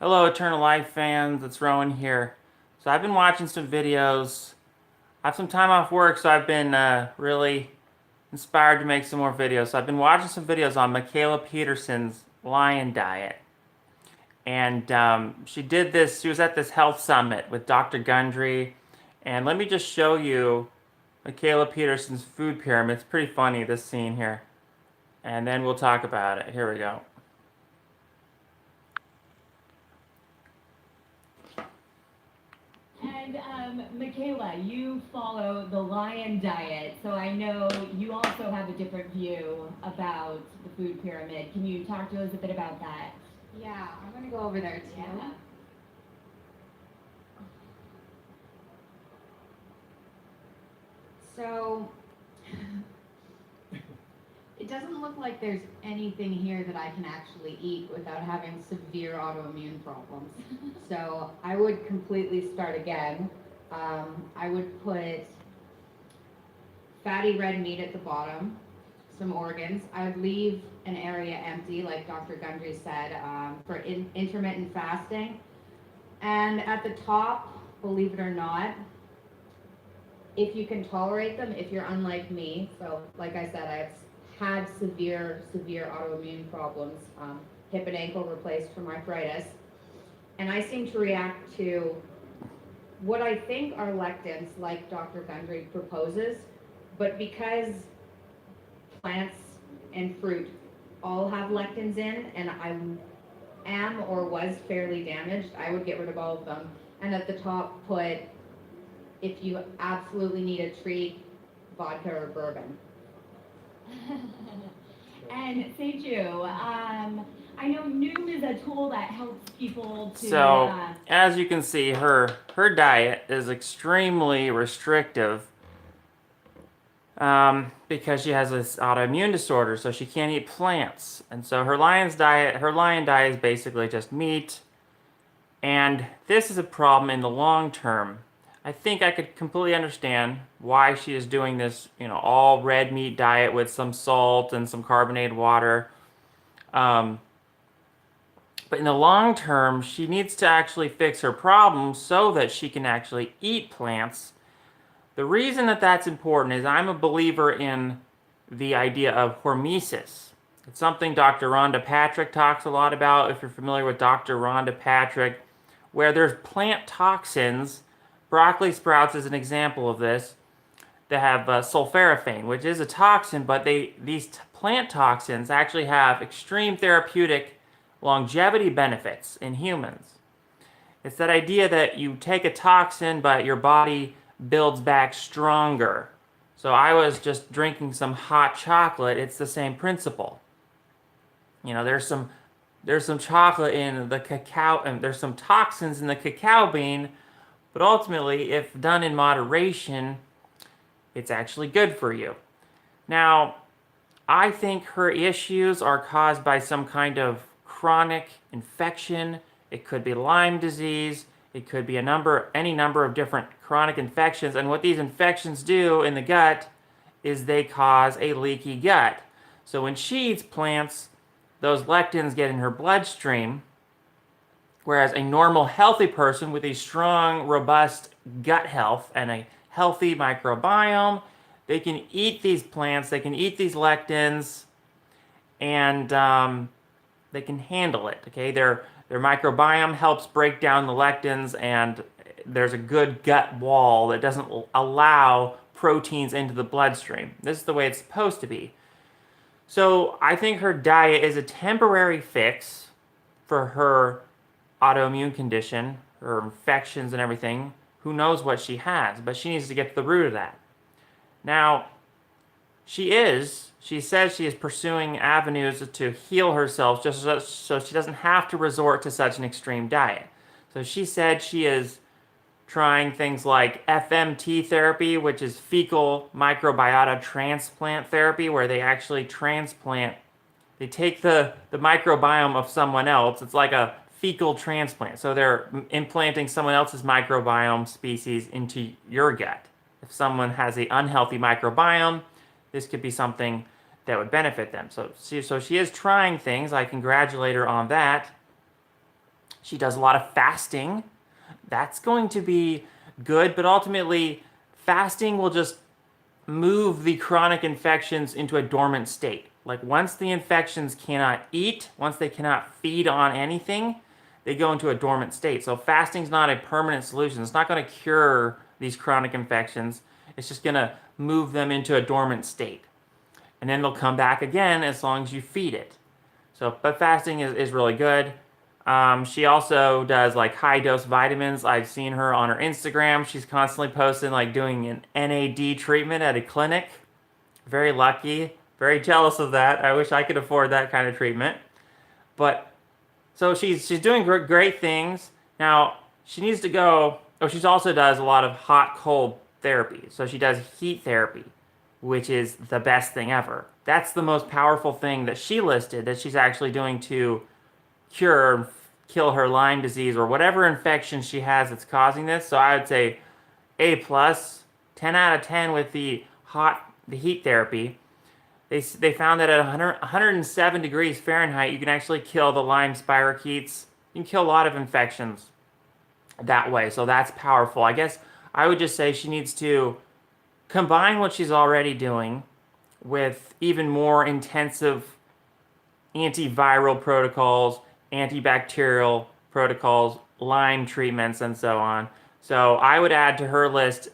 Hello, Eternal Life fans. It's Rowan here. So I've been watching some videos. I have some time off work, so I've been really inspired to make some more videos. So I've been watching some videos on Mikhaila Peterson's lion diet. And she did this, she was at this health summit with Dr. Gundry. And let me just show you Mikhaila Peterson's food pyramid. It's pretty funny, this scene here. And then we'll talk about it. Here we go. And Mikhaila, you follow the lion diet, so I know you also have a different view about the food pyramid. Can you talk to us a bit about that? Yeah, I'm gonna go over there too. Yeah. So, it doesn't look like there's anything here that I can actually eat without having severe autoimmune problems. So, I would completely start again. I would put fatty red meat at the bottom, some organs. I would leave an area empty, like Dr. Gundry said, for intermittent fasting. And at the top, believe it or not, if you can tolerate them, if you're unlike me, so like I said, I've had severe autoimmune problems, hip and ankle replaced from arthritis, and I seem to react to what I think are lectins, like Dr. Gundry proposes, but because plants and fruit all have lectins in, and I am or was fairly damaged, I would get rid of all of them, and at the top put, if you absolutely need a treat, vodka or bourbon. And Seju, I know Noom is a tool that helps people to. So, as you can see, her diet is extremely restrictive because she has this autoimmune disorder, so she can't eat plants. And so her lion diet is basically just meat. And this is a problem in the long term. I think I could completely understand why she is doing this, all red meat diet with some salt and some carbonated water. But in the long term, she needs to actually fix her problem so that she can actually eat plants. The reason that that's important is I'm a believer in the idea of hormesis. It's something Dr. Rhonda Patrick talks a lot about, if you're familiar with Dr. Rhonda Patrick, where there's plant toxins. Broccoli sprouts is an example of this. They have sulforaphane, which is a toxin, but these plant toxins actually have extreme therapeutic longevity benefits in humans. It's that idea that you take a toxin, but your body builds back stronger. So I was just drinking some hot chocolate. It's the same principle. There's some chocolate in the cacao, and there's some toxins in the cacao bean. But ultimately, if done in moderation, it's actually good for you. Any I think her issues are caused by some kind of chronic infection. It could be Lyme disease. It could be any number of different chronic infections. And what these infections do in the gut is they cause a leaky gut. So when she eats plants, those lectins get in her bloodstream. Whereas a normal, healthy person with a strong, robust gut health and a healthy microbiome, they can eat these plants, they can eat these lectins, and they can handle it. Okay, their microbiome helps break down the lectins, and there's a good gut wall that doesn't allow proteins into the bloodstream. This is the way it's supposed to be. So I think her diet is a temporary fix for her autoimmune condition, her infections and everything. Who knows what she has, but she needs to get to the root of that. Now, she says she is pursuing avenues to heal herself just so she doesn't have to resort to such an extreme diet. So she said she is trying things like FMT therapy, which is fecal microbiota transplant therapy, where they actually they take the microbiome of someone else. It's like a fecal transplant. So they're implanting someone else's microbiome species into your gut. If someone has an unhealthy microbiome, this could be something that would benefit them. So she is trying things. I congratulate her on that. She does a lot of fasting. That's going to be good, but ultimately, fasting will just move the chronic infections into a dormant state. Like once the infections cannot eat, once they cannot feed on anything, they go into a dormant state. So fasting's not a permanent solution. It's not going to cure these chronic infections. It's just going to move them into a dormant state. And then they'll come back again as long as you feed it. So, but fasting is really good. She also does like high dose vitamins. I've seen her on her Instagram. She's constantly posting like doing an NAD treatment at a clinic. Very lucky. Very jealous of that. I wish I could afford that kind of treatment. But so she's doing great things. Now she needs to go. Oh, she also does a lot of hot cold therapy. So she does heat therapy, which is the best thing ever. That's the most powerful thing that she listed that she's actually doing to cure and kill her Lyme disease or whatever infection she has that's causing this. So I would say A plus, 10 out of 10 with the heat therapy. They found that at 107 degrees Fahrenheit, you can actually kill the Lyme spirochetes. You can kill a lot of infections that way. So that's powerful. I guess I would just say she needs to combine what she's already doing with even more intensive antiviral protocols, antibacterial protocols, Lyme treatments, and so on. So I would add to her list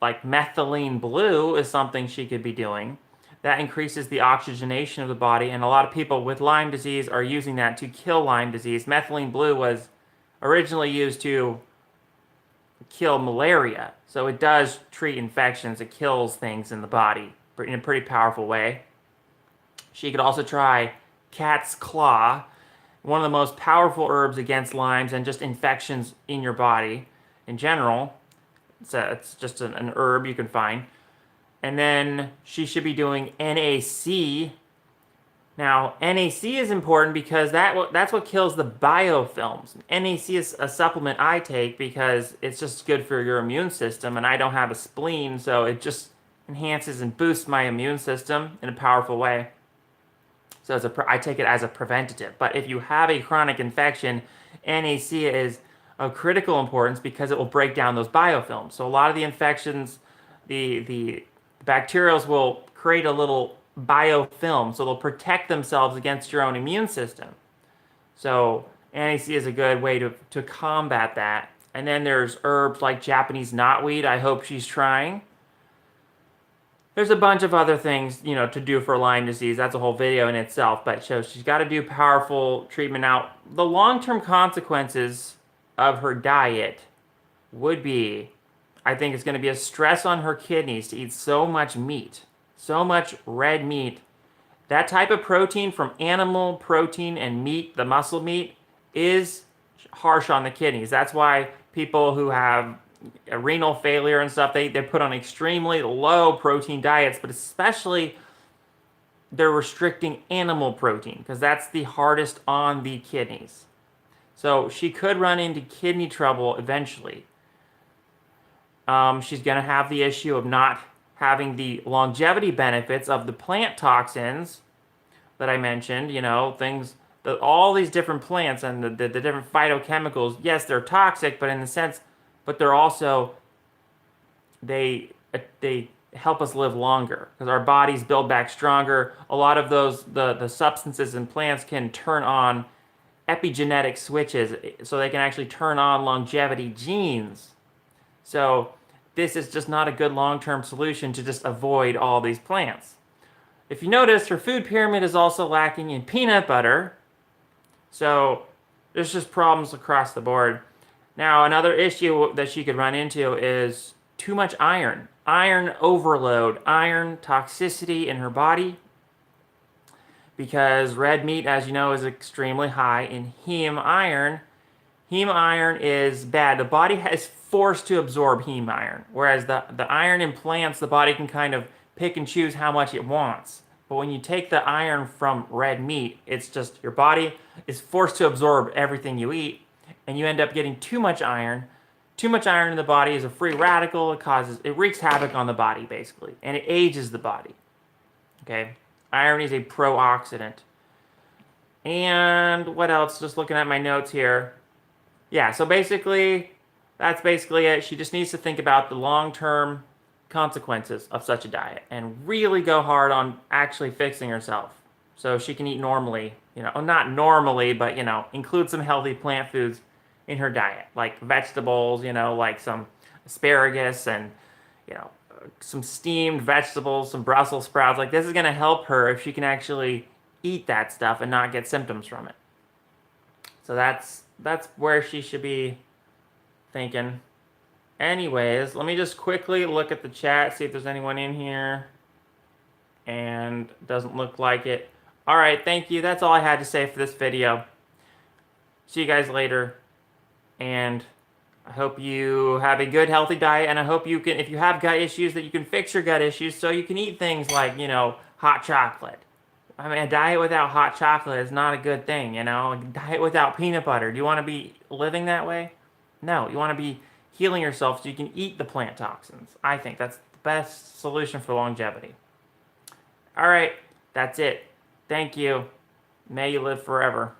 like methylene blue is something she could be doing. That increases the oxygenation of the body, and a lot of people with Lyme disease are using that to kill Lyme disease. Methylene blue was originally used to kill malaria, so it does treat infections. It kills things in the body in a pretty powerful way. She could also try cat's claw, one of the most powerful herbs against Lyme's and just infections in your body in general. It's just an herb you can find. And then she should be doing NAC. Now, NAC is important because that's what kills the biofilms. NAC is a supplement I take because it's just good for your immune system, and I don't have a spleen, so it just enhances and boosts my immune system in a powerful way. So I take it as a preventative. But if you have a chronic infection, NAC is of critical importance because it will break down those biofilms. So a lot of the infections, the bacterials will create a little biofilm, so they'll protect themselves against your own immune system. So NAC is a good way to combat that. And then there's herbs like Japanese knotweed. I hope she's trying. There's a bunch of other things, to do for Lyme disease. That's a whole video in itself. But so she's got to do powerful treatment. Now, the long-term consequences of her diet would be, I think it's going to be a stress on her kidneys to eat so much meat, so much red meat. That type of protein from animal protein and meat, the muscle meat, is harsh on the kidneys. That's why people who have a renal failure and stuff, they put on extremely low protein diets, but especially they're restricting animal protein because that's the hardest on the kidneys. So she could run into kidney trouble eventually. She's going to have the issue of not having the longevity benefits of the plant toxins that I mentioned, all these different plants and the different phytochemicals. Yes, they're toxic, but in the sense, but they're also, they help us live longer because our bodies build back stronger. A lot of those, the substances in plants can turn on epigenetic switches so they can actually turn on longevity genes. So this is just not a good long-term solution to just avoid all these plants. If you notice, her food pyramid is also lacking in peanut butter. So there's just problems across the board. Now, another issue that she could run into is too much iron. Iron overload, iron toxicity in her body. Because red meat, as you know, is extremely high in heme iron. Heme iron is bad. The body is forced to absorb heme iron, whereas the iron in plants, the body can kind of pick and choose how much it wants. But when you take the iron from red meat, it's just your body is forced to absorb everything you eat, and you end up getting too much iron. Too much iron in the body is a free radical. It wreaks havoc on the body, basically, and it ages the body. Okay? Iron is a pro-oxidant. And what else? Just looking at my notes here. yeah, so basically, that's basically it. She just needs to think about the long-term consequences of such a diet and really go hard on actually fixing herself so she can eat normally, not normally, but, include some healthy plant foods in her diet, like vegetables, like some asparagus and, you know, some steamed vegetables, some Brussels sprouts. Like, this is going to help her if she can actually eat that stuff and not get symptoms from it. So that's where she should be thinking. Anyways, let me just quickly look at the chat, see if there's anyone in here. And doesn't look like it. All right, thank you. That's all I had to say for this video. See you guys later. And I hope you have a good, healthy diet. And I hope you can, if you have gut issues, that you can fix your gut issues so you can eat things like, hot chocolate. I mean, a diet without hot chocolate is not a good thing, A diet without peanut butter. Do you want to be living that way? No, you want to be healing yourself so you can eat the plant toxins. I think that's the best solution for longevity. All right, that's it. Thank you. May you live forever.